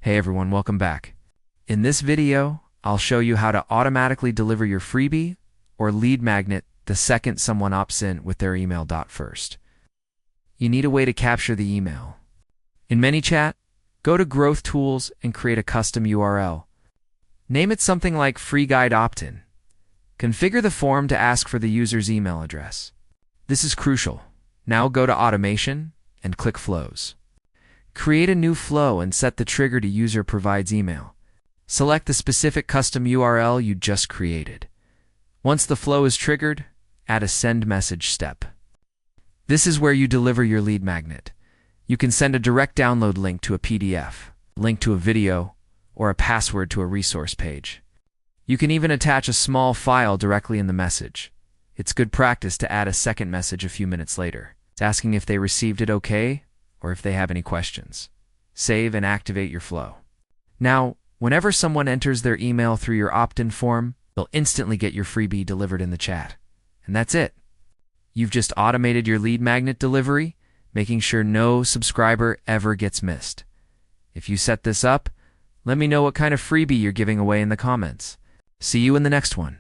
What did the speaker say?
Hey everyone, welcome back. In this video, I'll show you how to automatically deliver your freebie or lead magnet the second someone opts in with their email. First, you need a way to capture the email. In ManyChat, go to Growth Tools and create a custom URL. Name it something like Free Guide Opt-in. Configure the form to ask for the user's email address. This is crucial. Now go to Automation and click Flows. Create a new flow and set the trigger to user provides email. Select the specific custom URL you just created. Once the flow is triggered, add a send message step. This is where you deliver your lead magnet. You can send a direct download link to a PDF, link to a video, or a password to a resource page. You can even attach a small file directly in the message. It's good practice to add a second message a few minutes later. It's asking if they received it okay, or if they have any questions. Save and activate your flow. Now, whenever someone enters their email through your opt-in form, they'll instantly get your freebie delivered in the chat. And that's it. You've just automated your lead magnet delivery, making sure no subscriber ever gets missed. If you set this up, let me know what kind of freebie you're giving away in the comments. See you in the next one.